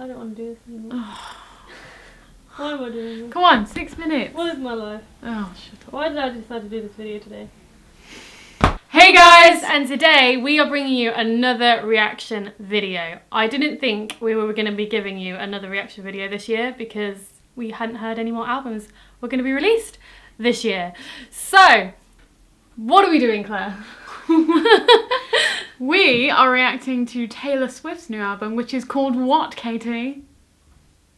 don't want to do this anymore. Why am I doing this? Come on, 6 minutes. What is my life? Oh, shut up. Why did I decide to do this video today? Hey guys, and today we are bringing you another reaction video. I didn't think we were going to be giving you another reaction video this year because we hadn't heard any more albums were going to be released this year. So, what are we doing, Claire? We are reacting to Taylor Swift's new album, which is called what, Katie?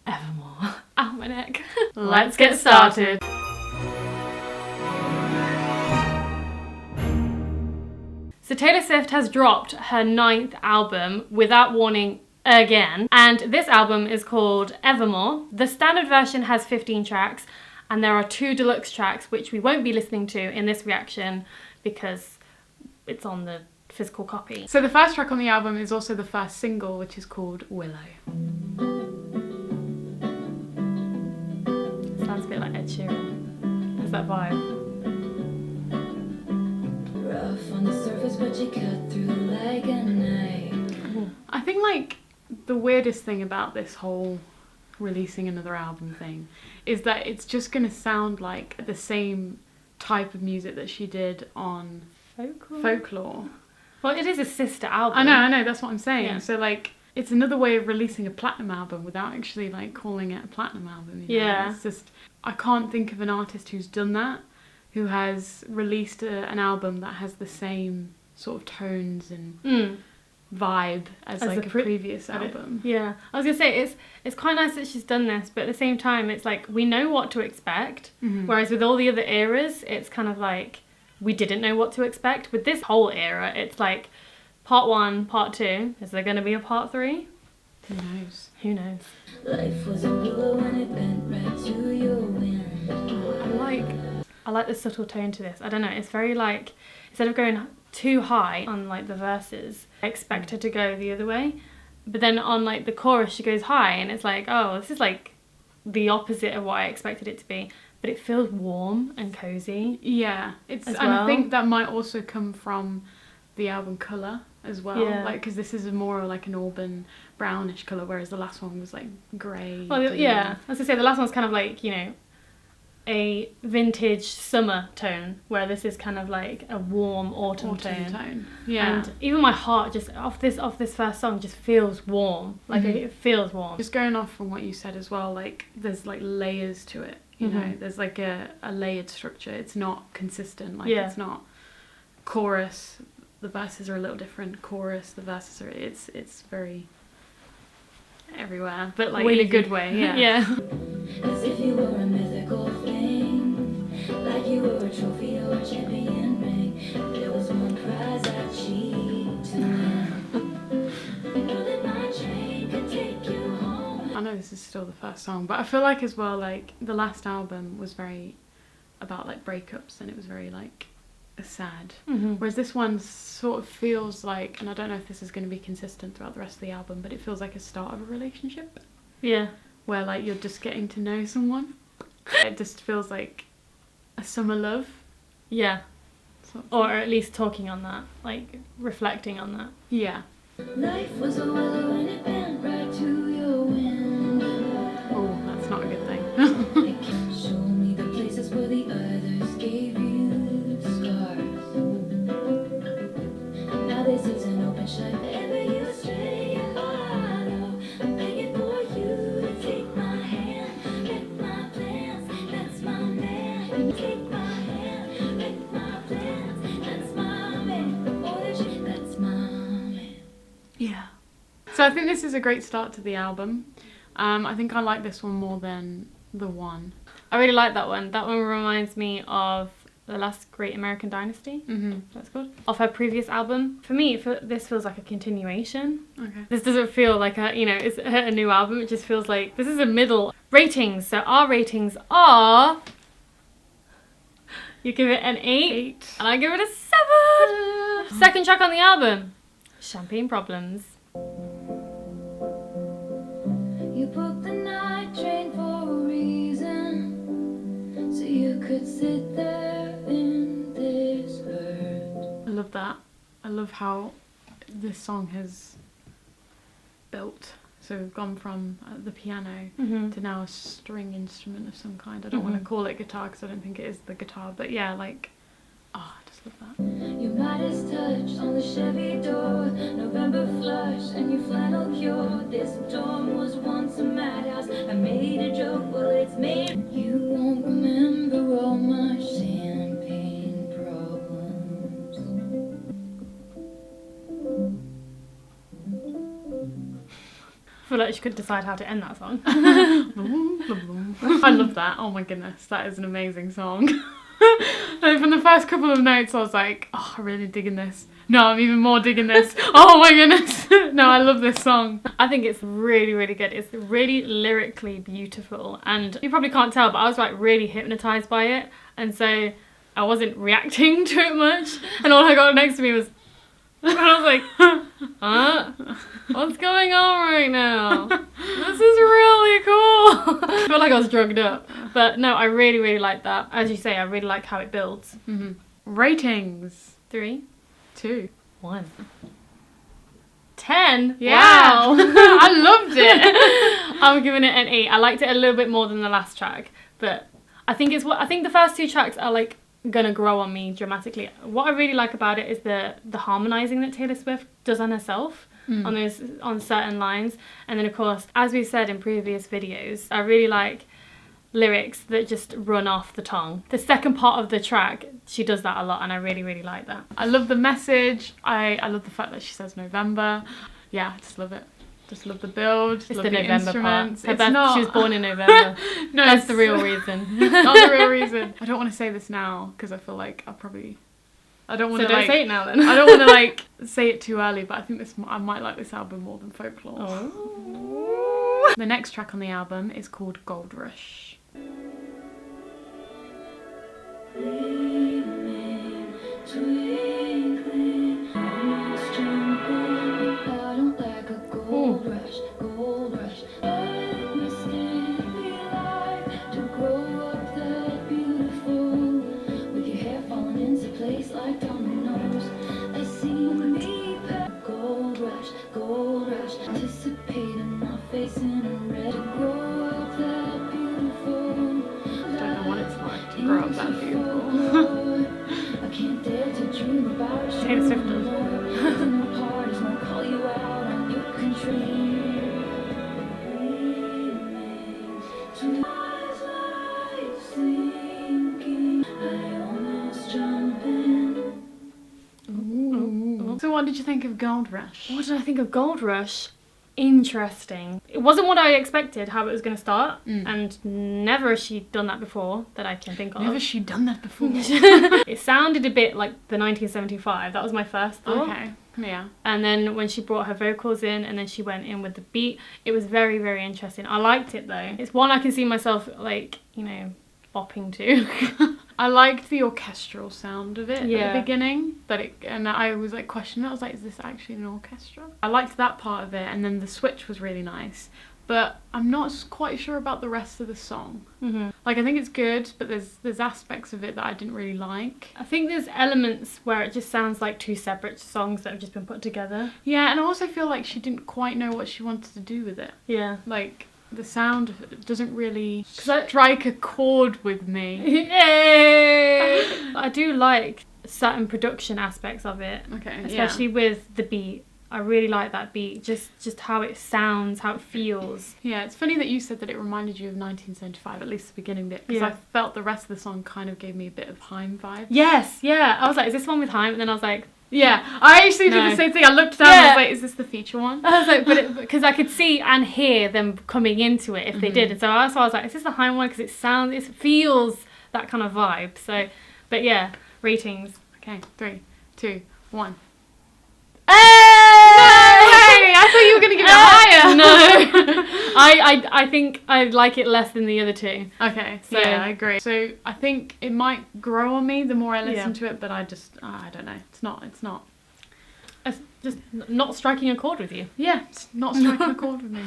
Evermore. Almanac. Let's get started. So Taylor Swift has dropped her 9th album, Without Warning, again. And this album is called Evermore. The standard version has 15 tracks, and there are 2 deluxe tracks, which we won't be listening to in this reaction because it's on the physical copy. So the first track on the album is also the first single, which is called Willow. Sounds a bit like Ed Sheeran. Has that vibe? Rough on the surface, but you cut through like a knife. I think like the weirdest thing about this whole releasing another album thing is that it's just gonna sound like the same type of music that she did on Folklore. Well, it is a sister album. I know, that's what I'm saying. Yeah. So like, it's another way of releasing a platinum album without actually like calling it a platinum album. You know? Yeah. It's just, I can't think of an artist who's done that, who has released an album that has the same sort of tones and vibe as like a previous album. Yeah. I was gonna say, it's quite nice that she's done this, but at the same time, it's like, we know what to expect. Whereas with all the other eras, it's kind of like, we didn't know what to expect. With this whole era, it's like part 1, part 2. Is there going to be a part 3? Who knows? Who knows? Life was a willow and it bent right to your wind. I like the subtle tone to this. I don't know, it's very like, instead of going too high on like the verses, I expect her to go the other way. But then on like the chorus, she goes high and it's like, oh, this is like the opposite of what I expected it to be. But it feels warm and cozy. Yeah, and I think that might also come from the album colour as well. Yeah. Like, because this is more like an auburn brownish colour, whereas the last one was like grey. Well, yeah, I was gonna say the last one's kind of like, you know, a vintage summer tone, where this is kind of like a warm autumn tone. Yeah. And even my heart just off this first song just feels warm. Like it feels warm. Just going off from what you said as well, like there's like layers to it. You know, there's like a layered structure. It's not consistent. Like it's not chorus. The verses are a little different. Chorus. The verses are. It's very everywhere, but like in a good way. Yeah. Yeah. As if you were a mythical thing, like you were a trophy or a champion ring. There was one prize I'd cheat to win. You know that my train could take you home. I know this is still the first song, but I feel like as well, like the last album was very about like breakups, and it was very like sad. Whereas this one sort of feels like, and I don't know if this is going to be consistent throughout the rest of the album, but it feels like a start of a relationship. Yeah. Where like you're just getting to know someone. It just feels like a summer love. Yeah. Sort of. Or at least talking on that, like reflecting on that. Yeah. Life was a willow and it bent right to your wind. Oh, that's not a good thing. Show me the places where the others gave you scars. Now this is an open shut. Ever you stray and follow. I'm begging for you to take my hand. Make my plans, that's my man. Take my hand, make my plans, that's my man. Oh, that's my man. Yeah. So I think this is a great start to the album. I think I like this one more than the one. I really like that one. That one reminds me of The Last Great American Dynasty. That's called. Of her previous album. For me, this feels like a continuation. Okay. This doesn't feel like it's a new album. It just feels like this is a middle. Ratings. So our ratings are. You give it an 8. And I give it a 7. Second track on the album. Champagne Problems. You booked the night train for a reason, so you could sit there in this hurt. I love that. I love how this song has built So we've gone from the piano to now a string instrument of some kind. I don't want to call it guitar because I don't think it is the guitar, but yeah, like, oh, I just love that. Your Midas touch on the Chevy door, November flush and your flannel cure. This dorm was once a madhouse. I made a joke, well it's made. You won't remember all my champagne problems. I feel like she could decide how to end that song. I love that. Oh my goodness, that is an amazing song. Like from the first couple of notes, I was like, oh, I'm really digging this. No, I'm even more digging this. Oh my goodness. No, I love this song. I think it's really, really good. It's really lyrically beautiful. And you probably can't tell, but I was like really hypnotized by it. And so I wasn't reacting to it much. And all I got next to me was, and I was like, what's going on right now? This is really cool. I feel like I was drugged up. But no, I really, really like that. As you say, I really like how it builds. Ratings. 3, 2, 1. 10? Yeah. Wow. I loved it. I'm giving it an 8. I liked it a little bit more than the last track. But I think the first 2 tracks are like gonna grow on me dramatically. What I really like about it is the harmonizing that Taylor Swift does on herself on certain lines. And then of course, as we said in previous videos, I really like lyrics that just run off the tongue. The second part of the track, she does that a lot, and I really, really like that. I love the message. I love the fact that she says November. Yeah, I just love it. Just love the build. It's love the November instruments. part. It's not. She was born in November. No, That's the real reason. Not the real reason. I don't want to say this now because I feel like I don't want So to don't say it now then. I don't want to like say it too early, but I think I might like this album more than Folklore. Oh. The next track on the album is called Gold Rush. Gleaming, twinkling, almost jumping. I don't like a gold rush, gold rush. I instantly like to grow up that beautiful, with your hair falling into place like dominoes. I see me gold rush, anticipating my face in a red. To grow up that beautiful. I don't know what it's like to grow up that beautiful. I can't dare to dream about you. Taylor Swift does. Nothing apart is won't call you out on your country. To eyes like sinking, I almost jump in. So what did you think of Gold Rush? What did I think of Gold Rush? Interesting. It wasn't what I expected how it was going to start, and never has she done that before that I can think of. Never she done that before. It sounded a bit like the 1975. That was my first thought. Okay. Yeah. And then when she brought her vocals in and then she went in with the beat, it was very, very interesting. I liked it though. It's one I can see myself like, you know, bopping to. I liked the orchestral sound of it at Yeah. the beginning, and I was like questioning it. I was like, is this actually an orchestra? I liked that part of it, and then the switch was really nice. But I'm not quite sure about the rest of the song. Like, I think it's good, but there's aspects of it that I didn't really like. I think there's elements where it just sounds like 2 separate songs that have just been put together. Yeah, and I also feel like she didn't quite know what she wanted to do with it. Yeah. Like, the sound doesn't really strike a chord with me. I do like certain production aspects of it. Okay, especially with the beat. I really like that beat, just how it sounds, how it feels. Yeah, it's funny that you said that it reminded you of 1975, at least the beginning bit, because I felt the rest of the song kind of gave me a bit of Haim vibes. Yes, yeah. I was like, is this one with Haim? And then I was like, yeah, I actually did the same thing. I looked down and I was like, is this the feature one? I was like, but because I could see and hear them coming into it if they did. And so I was like, is this the Haim one? Because it feels that kind of vibe. So, but yeah, ratings. Okay, 3, 2, 1. Hey! I thought you were going to give it higher. No. I think I like it less than the other 2. Okay, So yeah, I agree. So I think it might grow on me the more I listen to it, but I don't know. It's not. It's just not striking a chord with you. Yeah, it's not striking a chord with me.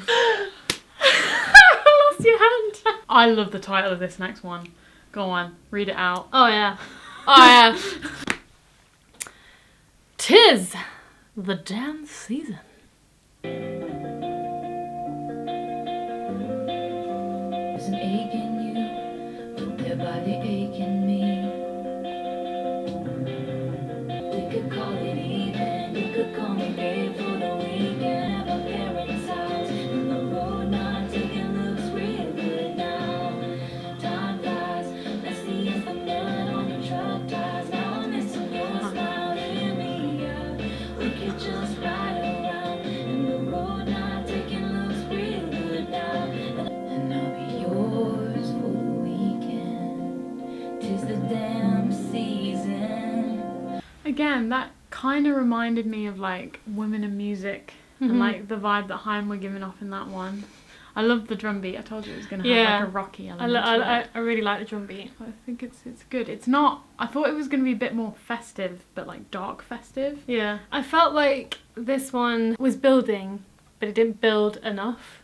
I lost your hand. I love the title of this next one. Go on, read it out. Oh yeah. Oh yeah. 'Tis the dance season. again, that kind of reminded me of like Women in Music and like the vibe that Haim were giving off in that one. I love the drum beat. I told you it was going to have like a rocky element to it. I really like the drum beat. I think it's good. It's not... I thought it was going to be a bit more festive, but like dark festive. Yeah. I felt like this one was building, but it didn't build enough.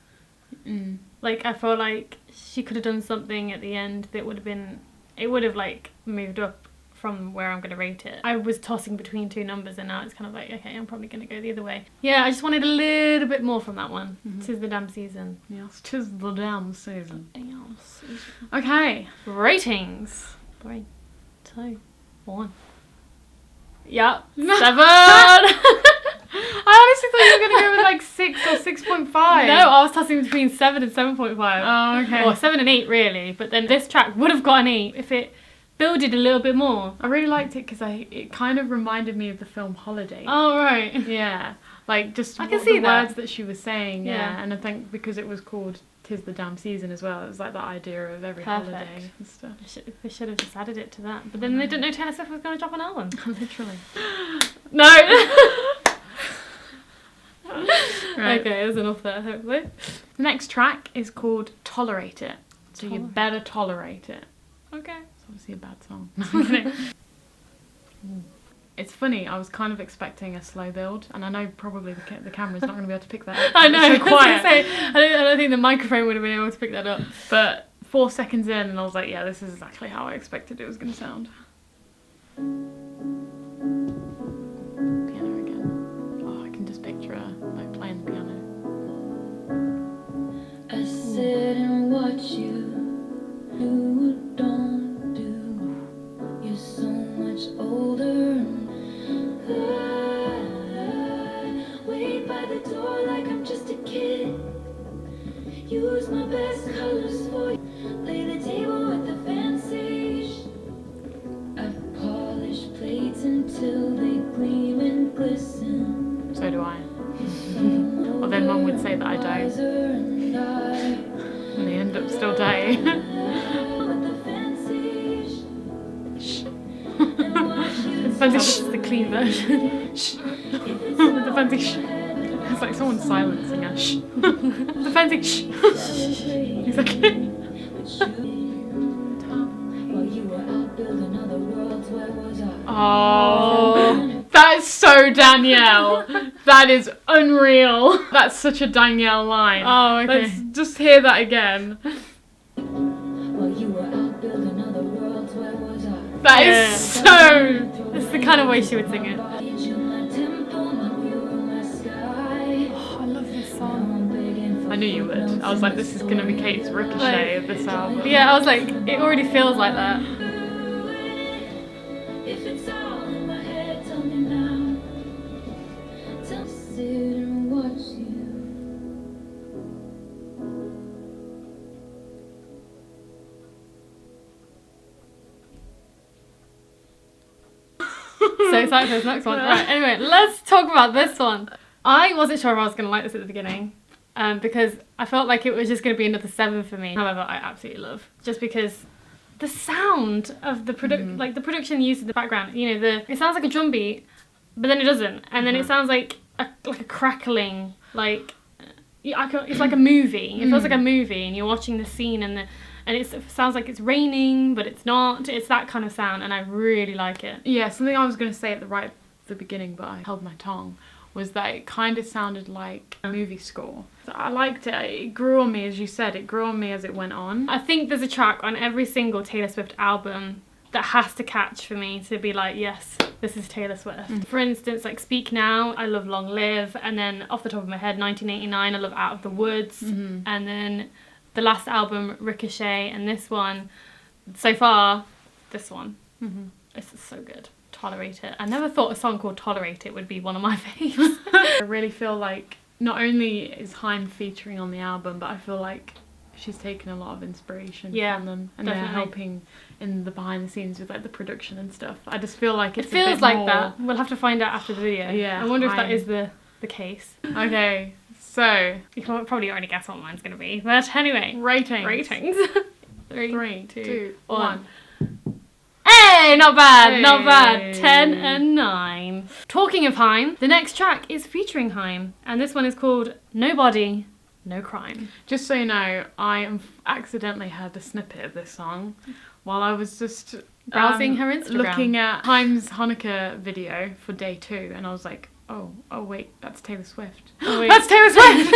Like, I felt like she could have done something at the end that would have been... It would have like moved up from where I'm going to rate it. I was tossing between two numbers and now it's kind of like, okay, I'm probably going to go the other way. Yeah, I just wanted a little bit more from that one. 'Tis the damn season. Yes, 'tis the damn season. Damn season. Okay. Ratings. 3, 2, 1. Yep. 7. I honestly thought you were going to go with like 6 or 6.5. No, I was tossing between 7 and 7.5. Oh, okay. Or 7 and 8 really, but then this track would have got an 8 if it builded a little bit more. I really liked it because it kind of reminded me of the film Holiday. Oh, right. Yeah. Like just I can see the that. words that she was saying, Yeah. And I think because it was called 'Tis the Damn Season as well, it was like that idea of every Perfect. holiday and stuff. They should have just added it to that. But then they didn't know Taylor Swift was going to drop an album. Literally. No! Right. Okay, there's enough there, hopefully. The next track is called Tolerate It. So you better tolerate it. Okay. It's obviously a bad song. No, I'm kidding. It's funny, I was kind of expecting a slow build, and I know probably the camera's not going to be able to pick that up. I know, It's so quiet. I don't think the microphone would have been able to pick that up. But 4 seconds in, and I was like, yeah, this is exactly how I expected it was going to sound. Piano again. Oh, I can just picture her like playing the piano. I sit and watch you do or don't do. You're so much older. I wait by the door like I'm just a kid. Use my best colors for you. Lay the table with the fancy. I polish plates until they gleam and glisten. So do I. Well, then Mum would say that I don't. And they end up still dying. Fancy the clean version. The fancy shh. It's like someone silencing a shh. The fancy shh. Exactly. Oh, that is so Danielle. That is unreal. That's such a Danielle line. Oh, okay. Let's just hear that again. That is so... It's the kind of way she would sing it. Oh, I love this song. I knew you would. I was like, this is going to be Kate's ricochet of this album. Yeah, I was like, it already feels like that. if it's all in my head, tell me now. Tell me, sit and watch you. So excited for this next one. Right, anyway, let's talk about this one. I wasn't sure if I was going to like this at the beginning because I felt like it was just going to be another 7 for me. However, I absolutely love. Just because the sound of the like the production used in the background, you know, it sounds like a drum beat, but then it doesn't. And then it sounds like a crackling, like, it's like a movie. It feels like a movie and you're watching the scene and it sounds like it's raining, but it's not. It's that kind of sound, and I really like it. Yeah, something I was going to say at the beginning, but I held my tongue, was that it kind of sounded like a movie score. So I liked it. It grew on me, as you said. It grew on me as it went on. I think there's a track on every single Taylor Swift album that has to catch for me to be like, yes, this is Taylor Swift. For instance, like Speak Now, I love Long Live, and then off the top of my head, 1989, I love Out of the Woods, and then the last album, Ricochet, and this one, so far, this one. This is so good. Tolerate It. I never thought a song called Tolerate It would be one of my faves. I really feel like not only is Haim featuring on the album, but I feel like she's taken a lot of inspiration from them, and definitely. they're helping in the behind the scenes with like the production and stuff. I just feel like It it's feels a bit like more... that. We'll have to find out after the video. Yeah, I wonder if that Haim. is the case. Okay, so You can probably already guess what mine's going to be. But anyway, ratings. ratings. 3, 2, 1. Hey! Hey, not bad, not bad. Hey. 10 and 9. Talking of Haim, the next track is featuring Haim, and this one is called Nobody, No Crime. Just so you know, I accidentally heard a snippet of this song while I was just Browsing her Instagram. looking at Haim's Hanukkah video for day 2, and I was like, oh wait, that's Taylor Swift. Oh, wait. That's Taylor Swift!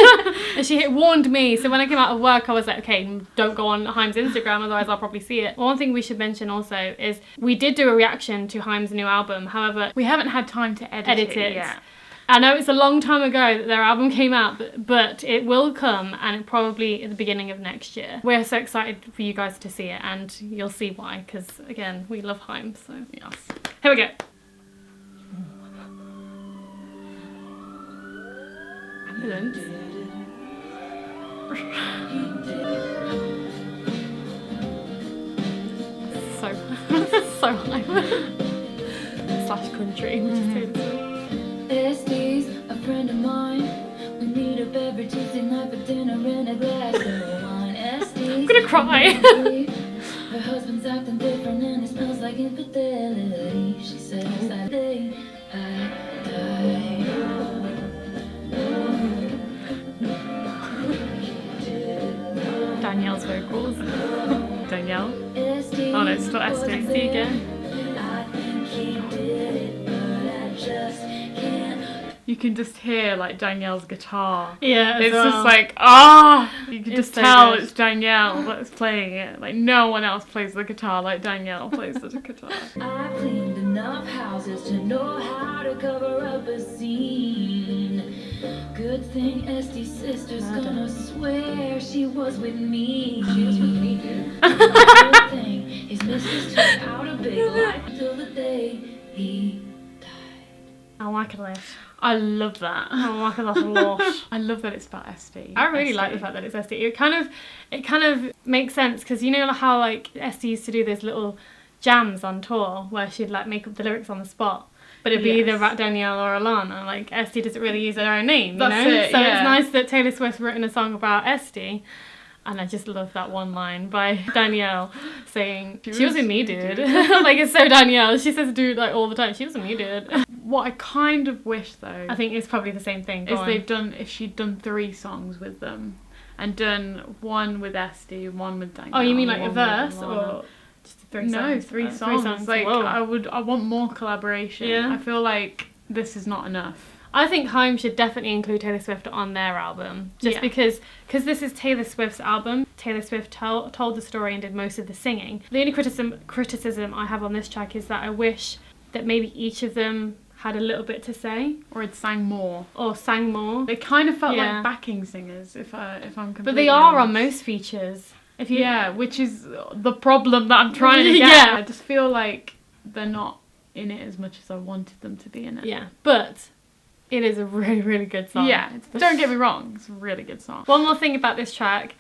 And she warned me, so when I came out of work, I was like, okay, don't go on Haim's Instagram, otherwise I'll probably see it. One thing we should mention also is we did do a reaction to Haim's new album, however, We haven't had time to edit it yet. I know it's a long time ago that their album came out, but it will come, and it probably at the beginning of next year. We're so excited for you guys to see it, and you'll see why, because again, we love Haim, so Yes. here we go. Ambulance. So so high. Slash country, which is Taylor Swift. SD's a friend of mine. We meet up every Tuesday night for dinner in a glass of wine. SD's I'm gonna cry. Her husband's acting different and it smells like infidelity. She says I die. Danielle's vocals. Danielle? SD, Oh no, it's still SD. See again. I think he did it, but I just can't. You can just hear like Danielle's guitar. Yeah, as It's well. just like, you can It's just so tell good. it's Danielle that's playing it. Like no one else plays the guitar like Danielle plays the guitar. I've cleaned enough houses to know how to cover up a scene. Good thing Este's sister's gonna swear she was with me. She was with me, dude. Good thing his missus took out a big life till the day he died. I like it a lot. I love that. I like it a lot. I love that it's about SD. I really like the fact that it's SD. It kind of makes sense because you know how like SD used to do those little jams on tour where she'd like make up the lyrics on the spot, but it'd be Yes. either Danielle or Alana. Like SD doesn't really use her own name, you That's know. it, So yeah. it's nice that Taylor Swift's written a song about SD. And I just love that one line by Danielle saying, she was with me, dude. Like, it's so Danielle. She says dude like all the time. She was with me, dude. What I kind of wish though I think it's probably the same thing. Go is on. if she'd done 3 songs with them and done one with SD, one with Danielle. Oh, you mean like a one with verse Alana. or just 3 songs? No, 3 songs. Like Whoa. I want more collaboration. Yeah. I feel like this is not enough. I think Haim should definitely include Taylor Swift on their album. Just Yeah. because this is Taylor Swift's album. Taylor Swift told the story and did most of the singing. The only criticism I have on this track is that I wish that maybe each of them had a little bit to say Or it sang more. or sang more. They kind of felt Yeah. like backing singers, if I'm completely But they are on honest. most features. If you Yeah, which is the problem that I'm trying to get. Yeah. I just feel like they're not in it as much as I wanted them to be in it. Yeah, but it is a really, really good song. Yeah, don't get me wrong, it's a really good song. One more thing about this track,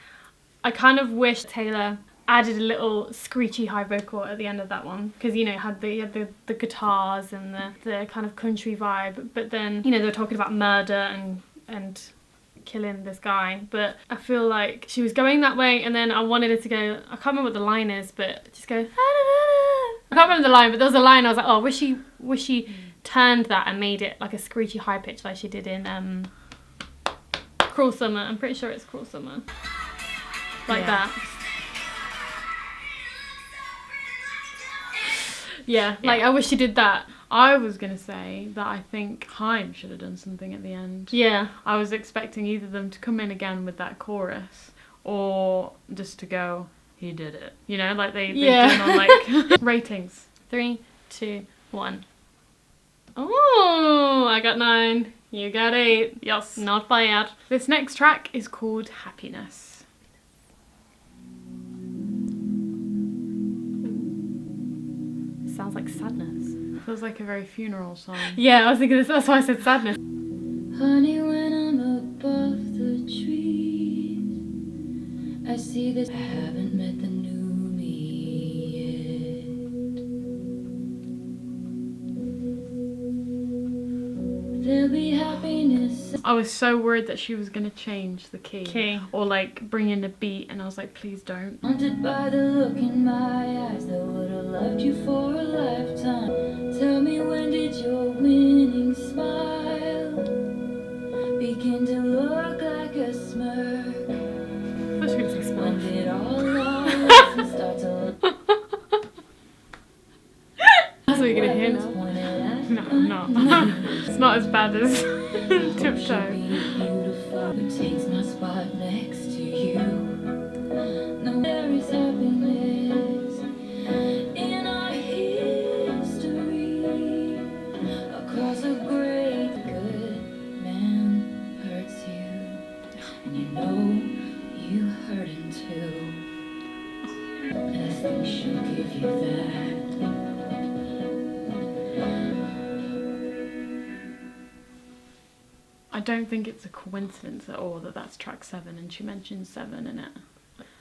I kind of wish Taylor added a little screechy high vocal at the end of that one, because you know had the guitars and the kind of country vibe, but then you know they were talking about murder and killing this guy, but I feel like she was going that way, and then I wanted her to go, I can't remember what the line is, but just go I can't remember the line, but there was a line I was like, oh, wish she turned that and made it like a screechy high pitch like she did in Cruel Summer. I'm pretty sure it's Cruel Summer. Like Yeah. that. Yeah, like I wish she did that. I was gonna say that I think Haim should have done something at the end. Yeah. I was expecting either them to come in again with that chorus or just to go, he did it. You know, like they've Yeah. done on like ratings. 3, 2, 1. Oh, I got 9. You got 8. Yes. Not bad. This next track is called Happiness. Sounds like sadness. Feels like a very funeral song. Yeah, I was thinking this. That's why I said sadness. Honey, when I'm above the trees, I see that I haven't met the new me yet. There'll be happiness. I was so worried that she was gonna change the key. Key. Or like bring in a beat, and I was like, please don't. Haunted by the look in my eyes that would have loved you for a lifetime. Tell me, when did your winning smile begin to look like a smirk? I thought she was like When Smurf. did all our lessons start to That's what you're gonna hear now. pointed at? No, I'm not. It's not as bad as Tiptoe. Beautiful, who takes my spot next to you? No, there is happiness in our history. Across a great good man hurts you, and you know you hurt him too. And I think she'll give you that. I don't think it's a coincidence at all that that's track 7 and she mentions 7 in it.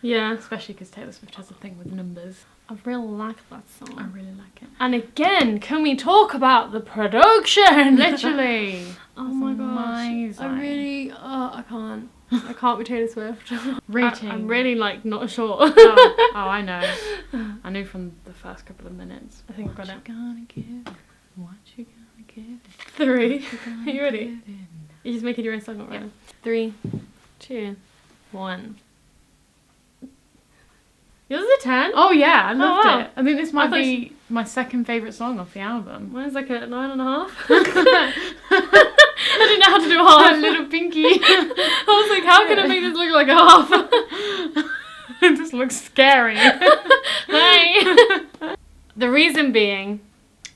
Yeah, Especially because Taylor Swift has a thing with numbers. I really like that I song. really like it. And again, can we talk about the production? Literally. Oh my gosh. amazing. I really, I can't. I can't be Taylor Swift. Rating. I'm really like not sure. Oh, I know. I knew from the first couple of minutes. I think I've got it. What you gonna give? What you gonna give? 3. Are you ready? Give it? You're just making your own song up right now. 3, 2, 1. Yours is a 10? Oh yeah, I loved wow. it. I think this I might thought be my second favourite song off the album. Mine's like a 9.5. I didn't know how to do a half. Little pinky. I was like, how can I make this look like a half? It just looks scary. Hey. The reason being,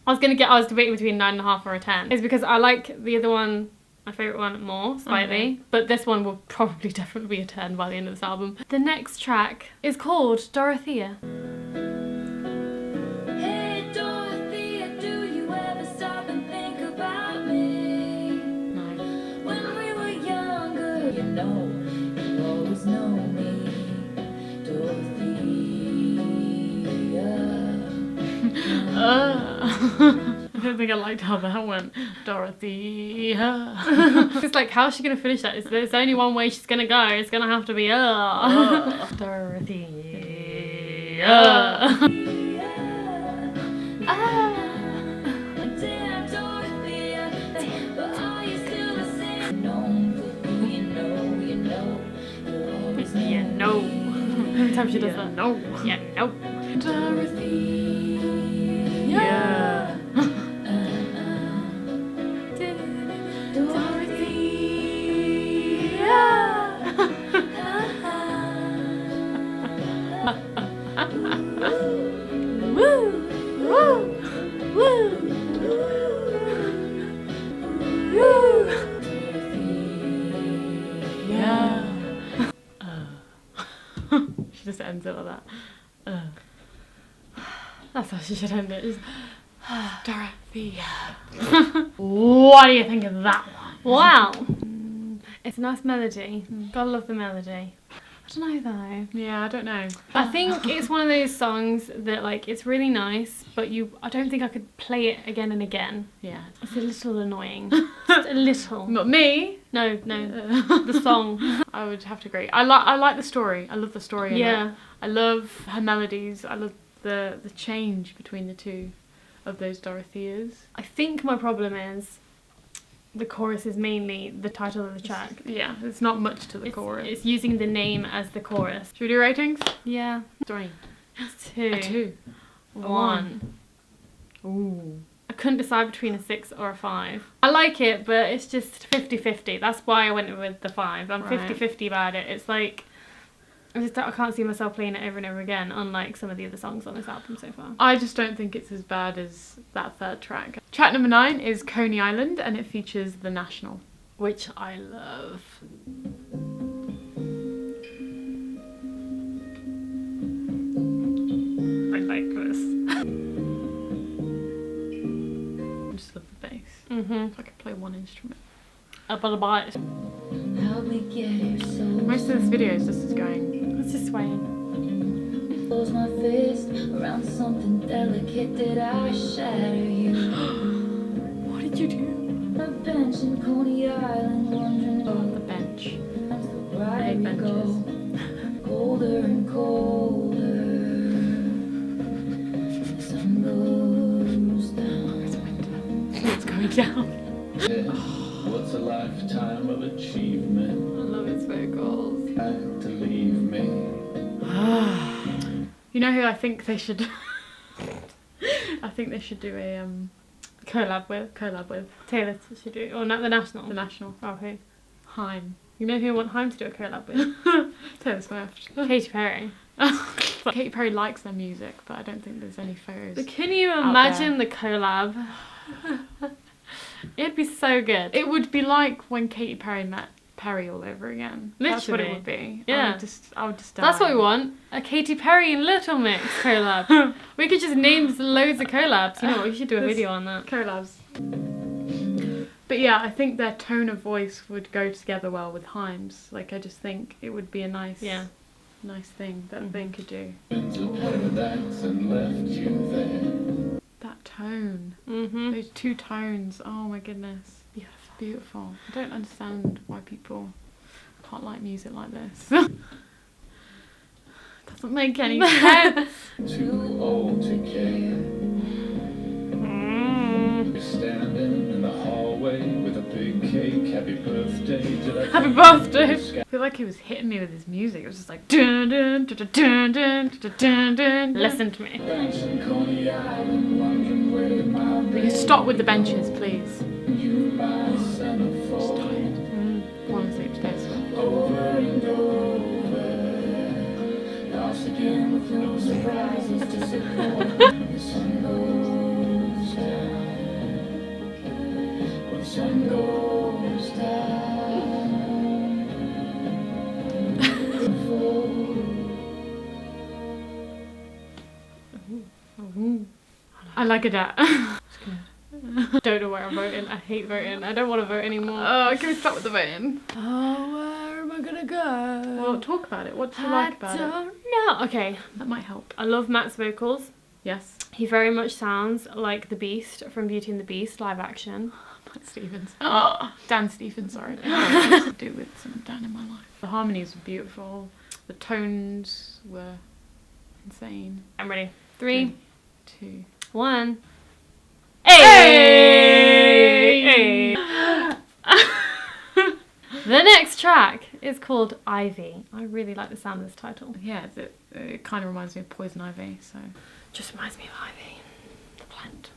I was debating between 9.5 or a 10. Is because I like the other one, my favourite one, more slightly. Okay. But this one will probably definitely be a 10 by the end of this album. The next track is called Dorothea. Hey Dorothea, do you ever stop and think about me? No. When we were younger, you know, you always know me, Dorothea. I don't think I liked how that went. Dorothy. It's like, how's she gonna finish that? There's only one way she's gonna go. It's gonna have to be Dorothea. Damn Dorothea, but are you still the same? Known for who you know, you'll always know Yeah, no. Every time she does that. No. Yeah, no. Dorothea. Yeah. She just ends it like that. That's how she should end it. Just, Dorothea. What do you think of that one? wow. It's a nice melody. Gotta love the melody. I don't know though. Yeah, I don't know. I think it's one of those songs that like it's really nice, but I don't think I could play it again and again. Yeah. It's a little annoying. Just a little. Not me. No, the song. I would have to agree. I like the story. I love the story. in Yeah. it. I love her melodies. I love the change between the two of those Dorotheas. I think my problem is the chorus is mainly the title of the track. Yeah, there's not much to the chorus. It's using the name as the chorus. Should we do ratings? Yeah. 3. It's 2. A 2. 1. Ooh. I couldn't decide between a 6 or a 5. I like it, but it's just 50-50. That's why I went with the 5. I'm Right. 50-50 about it. It's like, I can't see myself playing it over and over again, unlike some of the other songs on this album so far. I just don't think it's as bad as that third track. Track number 9 is Coney Island and it features The National. Which I love. I like this. I just love the bass. Mm-hmm. If I could play one instrument. Up on the bite. Help me get here so Most of this video is just us going. It's just swaying. close my fist around something delicate. Did I shatter you? What did you do? A bench in Coney Island, wondering On the bench. the I right hate we benches. go. Colder and colder. This down. What's a lifetime of achievement? I love his vocals. Had to leave me. You know who I think they should... I think they should do a Collab with. Taylor should do, or not the National. The National. Oh, who? Haim. You know who you want Haim to do a collab with? Taylor Swift. Katy Perry. Katy Perry likes their music, but I don't think there's any photos. But can you out imagine the collab? It'd be so good. It would be like when Katy Perry met Perry all over again. That's what it Literally. would be. Yeah. I would just die. That's what we want. A Katy Perry and Little Mix collab. We could just name loads of collabs. You know what? We should do a video on that. Collabs. But yeah, I think their tone of voice would go together well with Haim's. Like, I just think it would be a nice thing that they could do. Been to paradise and left you there. That tone. Mm-hmm. Those two tones. Oh my goodness. Beautiful. I don't understand why people can't like music like this. Doesn't make any sense. Too old to care. You're standing in the hallway with a big cake. Happy birthday. Did I Happy birthday. I feel like he was hitting me with his music. It was just like dun dun dun dun dun dun dun dun. Listen to me. bench in Coney Island, wondering where my Will you stop with the benches, please? you my centerfold. Want to sleep today? Over and over. Lost again with no surprises to support. When the sun goes down. When the sun goes down. I like a dat. Don't know where I'm voting. I hate voting. I don't want to vote anymore. Can we start with the voting? Oh, where am I gonna go? Well, talk about it. What do you like about I it? don't know. Okay, That might help. I love Matt's vocals. Yes. He very much sounds like the Beast from Beauty and the Beast live action. Stevens. Oh, Dan Stevens, sorry. I to do with some Dan in my life. The harmonies were beautiful. The tones were insane. I'm ready. 3, 2. 1. Hey! Hey! The next track is called Ivy. I really like the sound of this title. Yeah, it kind of reminds me of Poison Ivy, so. Just reminds me of Ivy, the plant.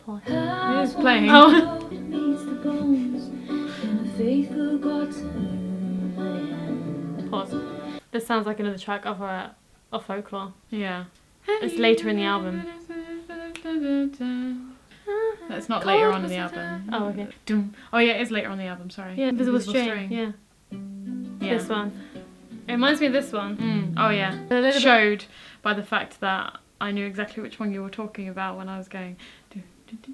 It is playing. Oh. It meets the bones in a faith forgotten land. Pause. This sounds like another track of Folklore. Yeah. It's later in the album. That's not later on in the album. Oh, okay. Oh yeah, it is later on the album, sorry. Yeah, Invisible String. Yeah. Yeah. This one. It reminds me of this one. Oh yeah. A little bit- Showed by the fact that I knew exactly which one you were talking about when I was going.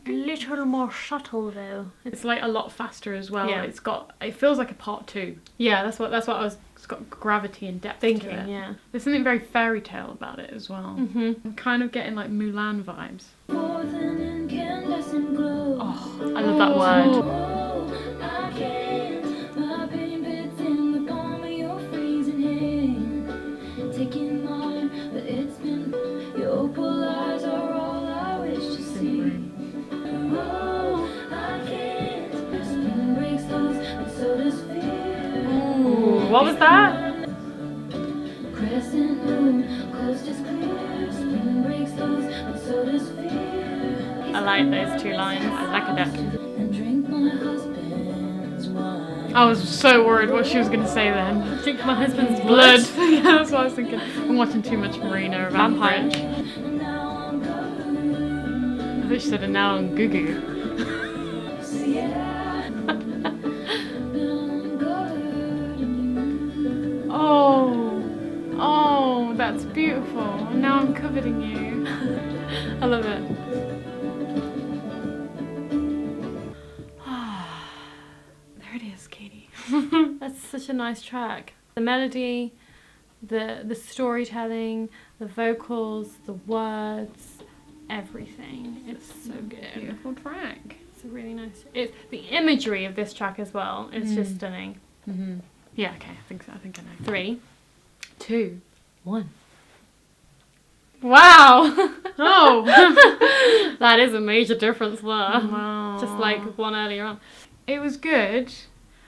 A little more subtle though. It's like a lot faster as well. Yeah. It feels like a part 2. Yeah, that's what I was It's got gravity and depth thinking. to it. Yeah. There's something very fairy tale about it as well. Mhm. I'm kind of getting like Mulan vibes. More than incandescent glow. Oh, I love that word. Oh, I can't. My pain fits in the palm of your freezing hand. Taking mine, but it's been your opal eyes are all I wish to see. Oh, I can't. Spring breaks loose, and so does fear. Ooh, what was that? Crescent moon, coast is clear. Spring breaks loose, and so does fear. I like those 2 lines. I like a duck. And drink my husband's wine. I was so worried what she was going to say then. Drink my husband's Blood. blood. Yeah, that's what I was thinking. I'm watching too much Marina around Vampire. French. And now I'm going. I thought she said, and now I'm goo-goo. So yeah, I'm going. Oh, that's beautiful. And now I'm coveting you. I love it. There it is, Katie. That's such a nice track. The melody, the storytelling, the vocals, the words, everything. It's so good. Beautiful track. It's a really nice. It's the imagery of this track as well. It's just stunning. Yeah, okay, I think so. I think I know. 3, 2. 1. Wow. Oh! That is a major difference there. Wow. Just like one earlier on. It was good,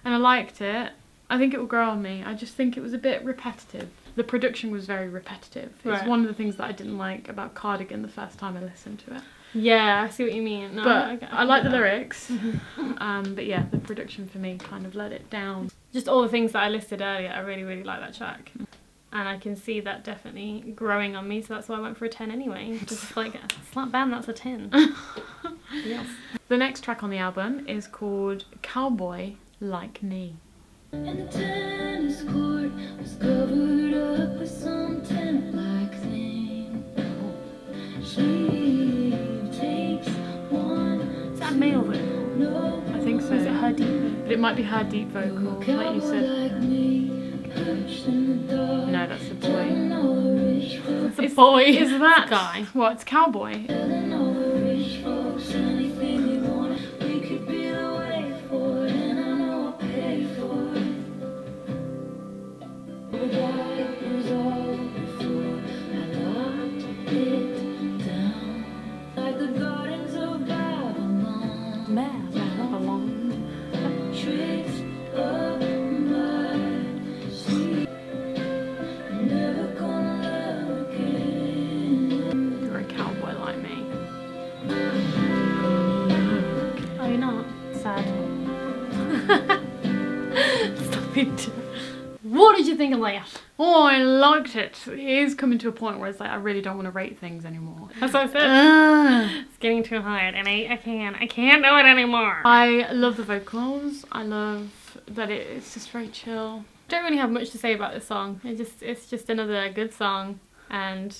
and I liked it. I think it will grow on me. I just think it was a bit repetitive. The production was very repetitive. It's Right. one of the things that I didn't like about Cardigan the first time I listened to it. Yeah, I see what you mean. No, But I like the get that. lyrics. But yeah, the production for me kind of let it down. Just all the things that I listed earlier, I really, really like that track. And I can see that definitely growing on me, so that's why I went for a 10 anyway. Just like, slap bam, that's a 10. Yes. The next track on the album is called Cowboy Like Me. And the tennis court was covered up with some tent-like thing. She takes one. Is that male vocal? No, I think so. Or is it her deep vocal? But it might be her deep vocal, like you cowboy said. like me, perched in the dark. No, that's the boy. No rich folks, It's a boy. Is that guy? What? It's Cowboy. telling all the rich folks anything they want. We could be the way for it, and I know I'll pay for it. But that was all before I locked it down. Like the gardens of Babylon, tricks of my sleep. Never gonna love again. You're a cowboy like me. Oh, you're not? Sad. Stop it. What did you think of that? Oh, I liked it. It is coming to a point where it's like I really don't want to rate things anymore. That's what I said. It's getting too hard, and I can't do it anymore. I love the vocals. I love that it's just very chill. Don't really have much to say about this song. It's just another good song, and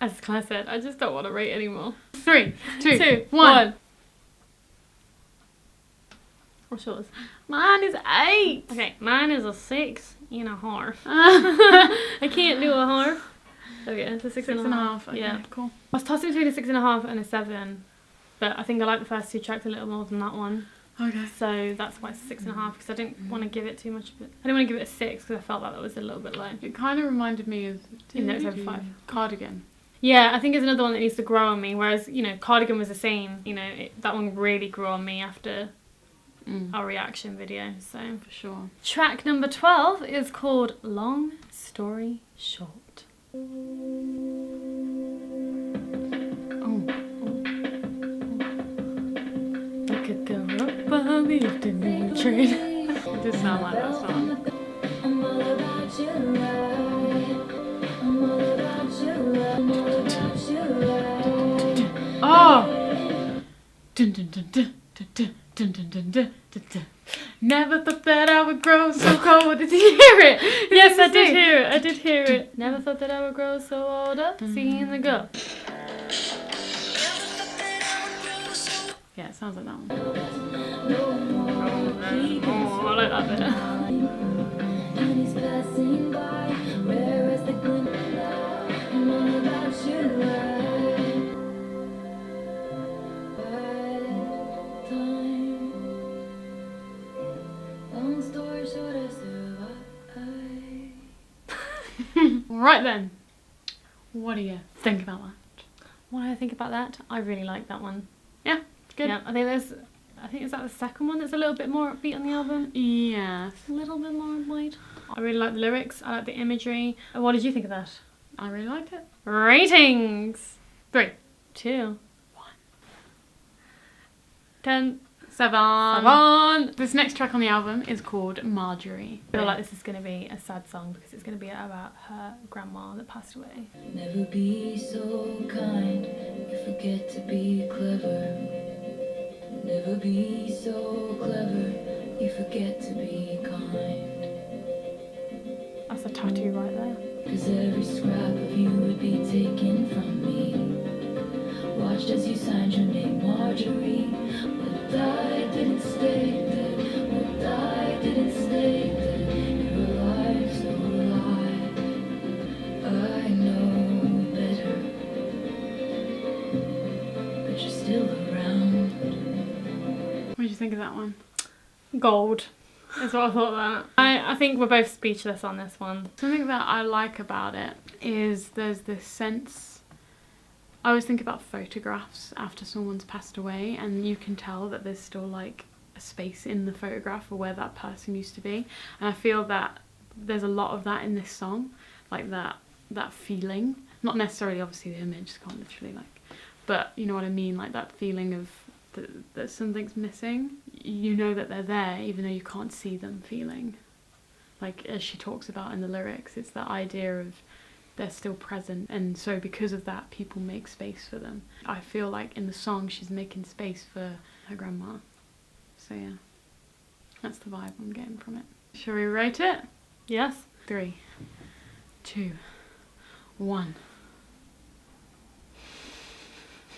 as Claire said, I just don't want to rate anymore. 3, 2, 2, 1. 1. What's yours? Mine is 8. Okay, mine is a 6.5. I can't do a half. Okay, it's a 6.5. 6.5. Okay, Yeah. cool. I was tossing between a 6.5 and a 7, but I think I like the first 2 tracks a little more than that one. Okay. So that's why it's 6.5, because I didn't want to give it too much of it. I didn't want to give it a 6 because I felt like that was a little bit low. It kind of reminded me of Even though it's over 5. Cardigan. Yeah, I think it's another one that needs to grow on me, whereas, Cardigan was the same. That one really grew on me after our reaction video, so. For sure. Track number 12 is called Long Story Short. Oh. I could go up on the afternoon train. It does sound like that song. I'm all about you, right? I'm all about you, right? I'm all about you, right? Oh! Dun, dun, dun, dun, dun, dun, dun, dun, dun, dun, dun, dun. Never thought that I would grow so cold. Did you hear it? Yes, I did hear it. I did hear it. Never thought that I would grow so old up seeing the girl. Yeah, it sounds like that one. Oh, I like that bit. And he's passing by, rare as the glimmer of light. I'm all about you, right? Time. Long story short, I survived. Right then. What do you think about that? What do I think about that? I really like that one. Yeah, good. Yeah, I think is that the second one that's a little bit more upbeat on the album? Yes. A little bit more upbeat. I really like the lyrics. I like the imagery. And what did you think of that? I really liked it. Ratings. 3, 2, 1. 10. 7. This next track on the album is called Marjorie. I feel like this is going to be a sad song because it's going to be about her grandma that passed away. Never be so kind, you forget to be clever. Never be so clever, you forget to be kind. That's a tattoo right there. Cause every scrap of you would be taken from me. Watched as you signed your name, Marjorie. But I didn't stay there. But I didn't stay there. You're alive, so alive. I know better. But you're still around. What did you think of that one? Gold. That's what I thought of that. I think we're both speechless on this one. Something that I like about it is there's this sense I always think about photographs after someone's passed away, and you can tell that there's still like a space in the photograph for where that person used to be. And I feel that there's a lot of that in this song, like that feeling. Not necessarily obviously the image, can't literally like, but you know what I mean, like that feeling of that something's missing. You know that they're there even though you can't see them feeling. Like as she talks about in the lyrics, it's that idea of they're still present, and so because of that people make space for them. I feel like in the song she's making space for her grandma. So yeah, that's the vibe I'm getting from it. Shall we rate it? Yes. 3, 2, 1.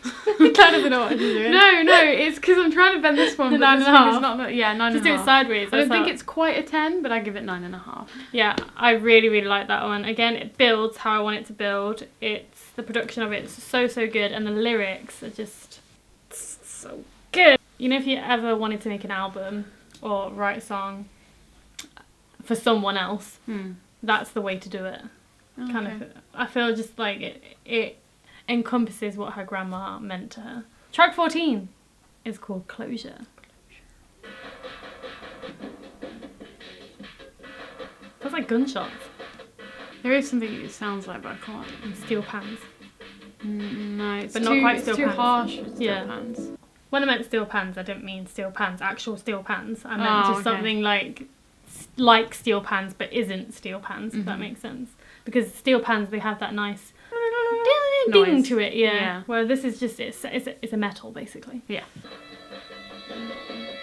I kind of know what you're doing. No, it's because I'm trying to bend this one. The But 9.5. this one is not. Yeah, 9.5. Just do it sideways. I don't that's think how- it's quite a 10, but I give it 9.5. Yeah, I really, really like that one. Again, it builds how I want it to build. It's the production of it's so good, and the lyrics are just so good. You know, if you ever wanted to make an album or write a song for someone else, that's the way to do it. Okay. Kind of. I feel just like it encompasses what her grandma meant to her. Track 14 is called Closure. That's like gunshots There is something it sounds like, but I can't. and steel pans. No, it's But too, not quite it's steel too pans. harsh with steel Yeah. pans. When I meant steel pans, I didn't mean steel pans, actual steel pans. I meant Oh, just okay. something like steel pans, but isn't steel pans, if that makes sense. Because steel pans, they have that nice ding Noise. to it, yeah. Yeah. Where this is just, it's a metal, basically. Yeah.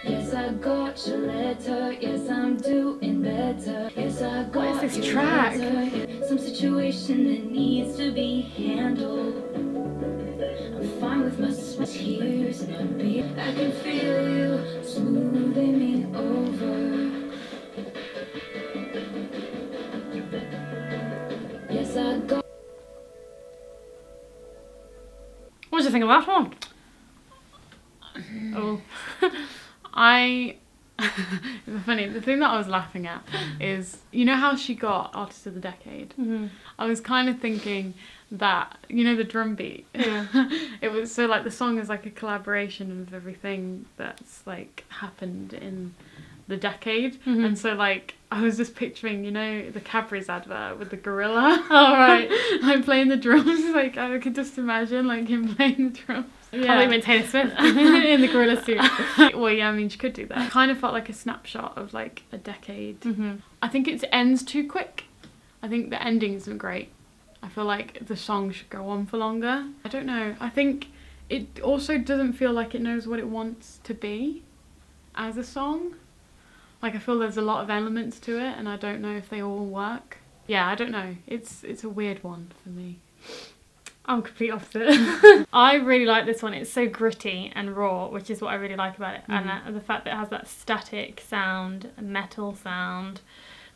Yes, I got your letter. Yes, I'm doing better. Yes, I got What is this your track? letter. Some situation that needs to be handled. I'm fine with my tears and my beat. I can feel you smoothing me over. Yes, I got. What did you think of that one? Oh. It's funny, the thing that I was laughing at is, you know how she got Artist of the Decade? Mm-hmm. I was kind of thinking that, you know, the drum beat? Yeah. It was, so like the song is like a collaboration of everything that's like happened in the decade. Mhm. And so like, I was just picturing, you know, the Cadbury's advert with the gorilla. Oh, right. Like playing the drums, like I could just imagine like him playing the drums. I thought you meant Taylor Swift in the gorilla suit. Well, yeah, I mean, she could do that. It kind of felt like a snapshot of like a decade. Mm-hmm. I think it ends too quick. I think the ending isn't great. I feel like the song should go on for longer. I don't know. I think it also doesn't feel like it knows what it wants to be as a song. Like I feel there's a lot of elements to it, and I don't know if they all work. Yeah, I don't know. It's a weird one for me. I'm complete opposite. I really like this one. It's so gritty and raw, which is what I really like about it. And the fact that it has that static sound, metal sound.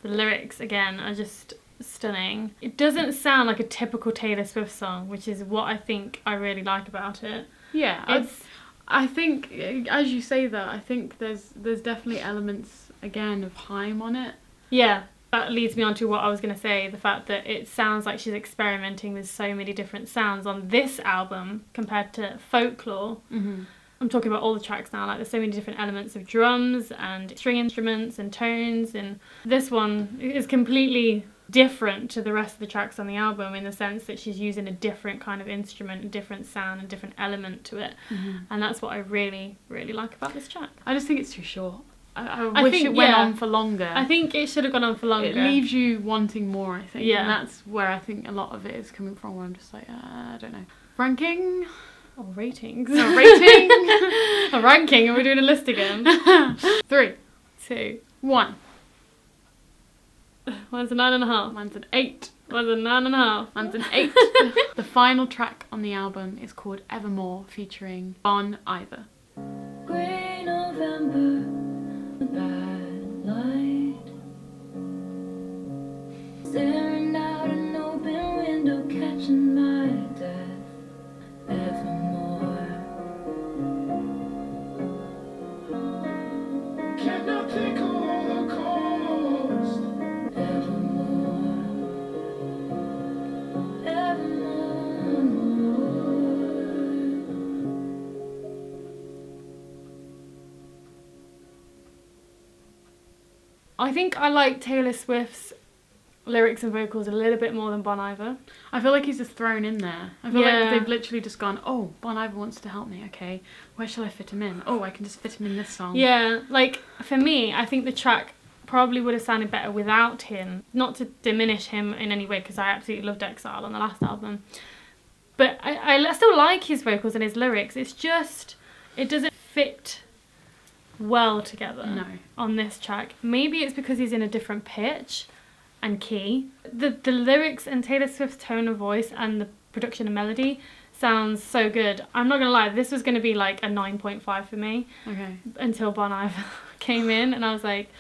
The lyrics, again, are just stunning. It doesn't sound like a typical Taylor Swift song, which is what I think I really like about it. Yeah, It's I think, as you say that, I think there's definitely elements, again, of Haim on it. yeah. That leads me on to what I was going to say, the fact that it sounds like she's experimenting with so many different sounds on this album compared to Folklore. Mm-hmm. I'm talking about all the tracks now, like there's so many different elements of drums and string instruments and tones, and this one is completely different to the rest of the tracks on the album in the sense that she's using a different kind of instrument, a different sound, a different element to it. And that's what I really, really like about this track. I just think it's too short. I I wish think, it went yeah. on for longer. I think it should have gone on for longer. It leaves you wanting more, I think. Yeah. And that's where I think a lot of it is coming from, where I'm just like, I don't know. Ranking? Oh, ratings. No, rating? A ranking, and we're doing a list again. 3, 2. 1. One's a 9.5. Mine's an 8. One's a 9.5. Mine's an 8. The final track on the album is called Evermore, featuring Bon Iver. Grey November, bad light. Staring out an open window, catching my death. Evermore. Cannot take all the cost. Evermore. Evermore. I think I like Taylor Swift's lyrics and vocals a little bit more than Bon Iver. I feel like he's just thrown in there. I feel Yeah. like they've literally just gone, oh, Bon Iver wants to help me. Okay, where shall I fit him in? Oh, I can just fit him in this song. Yeah, like for me, I think the track probably would have sounded better without him. Not to diminish him in any way, because I absolutely loved Exile on the last album. But I still like his vocals and his lyrics. It's just, it doesn't fit well together No. on this track. Maybe it's because he's in a different pitch and key. The lyrics and Taylor Swift's tone of voice and the production and melody sounds so good. I'm not gonna lie, this was gonna be like a 9.5 for me Okay. until Bon Iver came in, and I was like,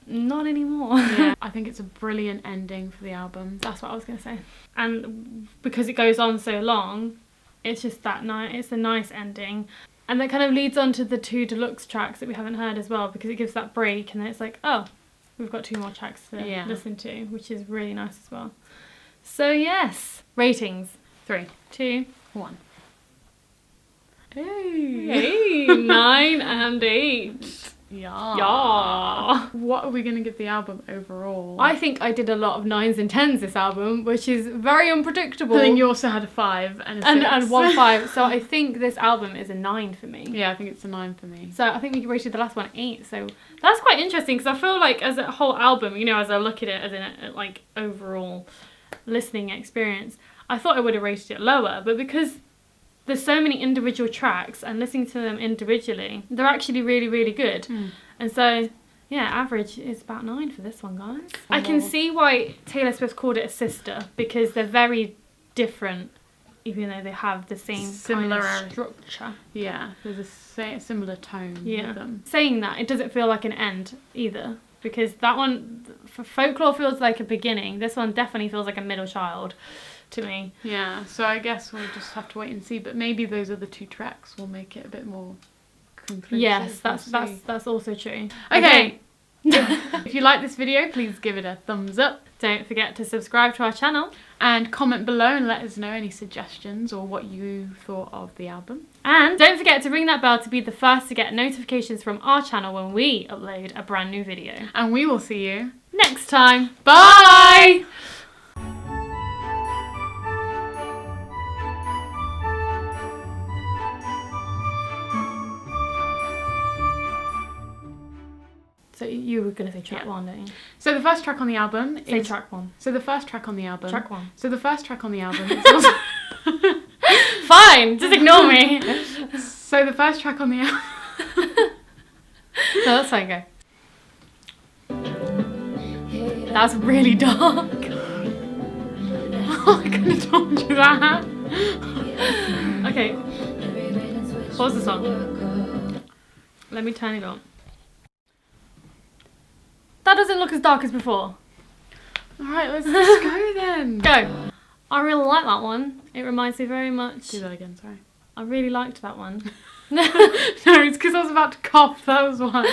not anymore. Yeah, I think it's a brilliant ending for the album. That's what I was gonna say. And because it goes on so long, it's just that nice. It's a nice ending, and that kind of leads on to the 2 deluxe tracks that we haven't heard as well, because it gives that break, and then it's like, oh, we've got 2 more tracks to Yeah. listen to, which is really nice as well. So yes, ratings 3, 2, 1. hey, 9 and 8. Yeah. Yeah. What are we going to give the album overall? I think I did a lot of 9s and 10s this album, which is very unpredictable. I think you also had a 5 and a 6. and 1 5. So I think this album is a 9 for me. Yeah, I think it's a 9 for me. So I think we rated the last one 8. So that's quite interesting, because I feel like as a whole album, you know, as I look at it as in a, like overall listening experience, I thought I would have rated it lower, but because there's so many individual tracks and listening to them individually, they're actually really, really good. And so, yeah, average is about 9 for this one, guys. I can see why Taylor Swift called it a sister, because they're very different, even though they have the same Similar kind of structure. Yeah, there's a similar tone Yeah. with them. Saying that, it doesn't feel like an end either, because that one, for Folklore, feels like a beginning. This one definitely feels like a middle child to me. Yeah, so I guess we'll just have to wait and see, but maybe those other 2 tracks will make it a bit more conclusive. Yes, We'll see. that's also true. Okay. If you like this video, please give it a thumbs up. Don't forget to subscribe to our channel. And comment below and let us know any suggestions or what you thought of the album. And don't forget to ring that bell to be the first to get notifications from our channel when we upload a brand new video. And we will see you Next time. Bye! So you were going to say track Yeah. 1, don't you? So the first track on the album Say is... track 1. So the first track on the album... Track 1. So the first track on the album is also... Fine, just ignore me. So the first track on the album... No, that's fine, go. That's really dark. Oh, I could have told you that. Okay, pause the song. Let me turn it on. That doesn't look as dark as before. Alright, let's go then. Go. I really like that one. It reminds me very much. Do that again, sorry. I really liked that one. No, it's because I was about to cough, that was why.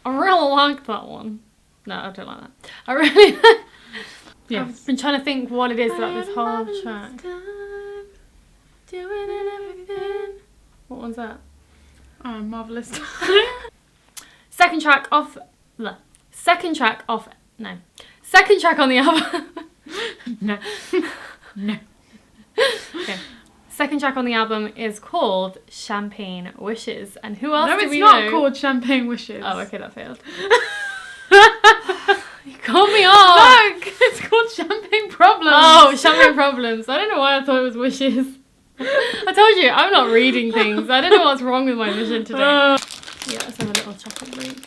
I really liked that one. No, I don't like that. I really... Yes. I've been trying to think what it is about this whole track. What one's that? Oh, Marvellous. Second track off... No. Second track off... No. Second track on the album. No. No. Okay. Second track on the album is called Champagne Wishes. And who else No, do it's we not know? called Champagne Wishes. Oh, okay, that failed. You called me off. No, it's called Champagne Problems. Oh, Champagne Problems. I don't know why I thought it was Wishes. I told you, I'm not reading things. I don't know what's wrong with my vision today. Yeah, let's have a little chocolate break.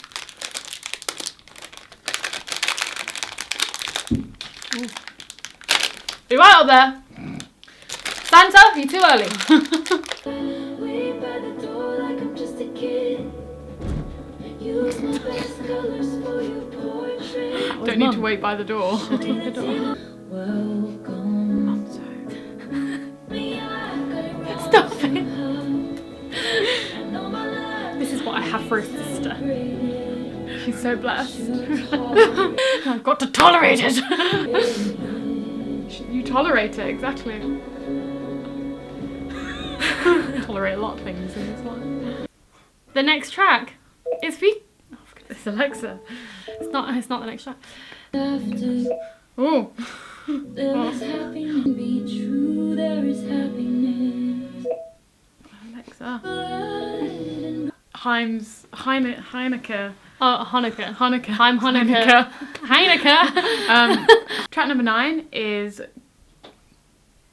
Be right up there. Santa, you're too early. Waiting by the door like I'm just a kid. Use my best colors for your portrait. Don't need to wait by the door. Take the door. Welcome. I'm sorry. Me, I got it wrong. Stop it. I know my life This is what I have for a sister. She's so blessed. I've got to tolerate it. You tolerate it, exactly. Tolerate a lot of things in this one. The next track is for It's Alexa. It's not the next track. Laughter. Ooh. There is happiness. Be true. There is happiness. Alexa. Blood Heineke. Oh, Hanukkah. Hanukkah. I'm Hanukkah. Hanukkah. Track number 9 is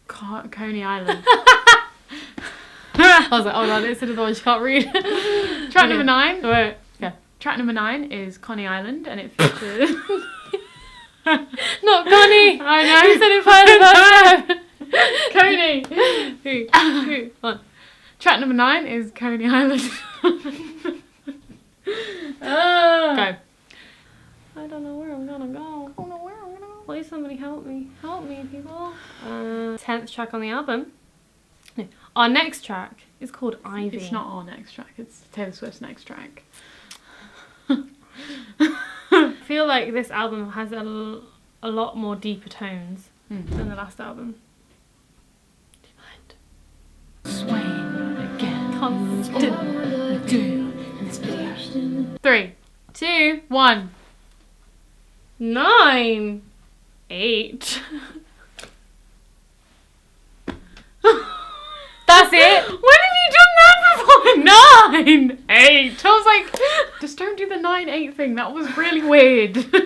Coney Island. I was like, oh no, this is the one she can't read. Track number 9. Wait. Yeah. Track number 9 is Coney Island, and it features. Not Connie. I know. You said it first. Coney. Who? On. Track number 9 is Coney Island. Go. I don't know where I'm gonna go. I don't know where I'm gonna go. Please somebody help me. Help me, people. 10th track on the album. No. Our next track is called Ivy. It's not our next track, it's Taylor Swift's next track. I feel like this album has a lot more deeper tones than the last album. Do you mind? Swaying again. Constant. inspiration. 3, 2, 1. 9, 8. That's it. When have you done that before? 9, 8. I was like, just don't do the 9, 8 thing. That was really weird. 9, 8.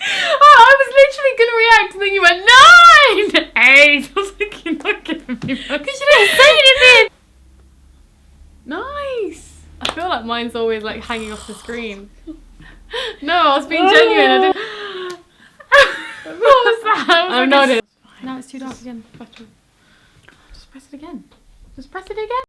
Oh, I was literally gonna react, and then you went 9, 8. I was like, you're not giving me much. Because you didn't say anything. Nice. I feel like mine's always like hanging off the screen. No, I was being genuine. I didn't. What was that? I was I'm like, not it's Now it's too dark again. Just press it again. Just press it again.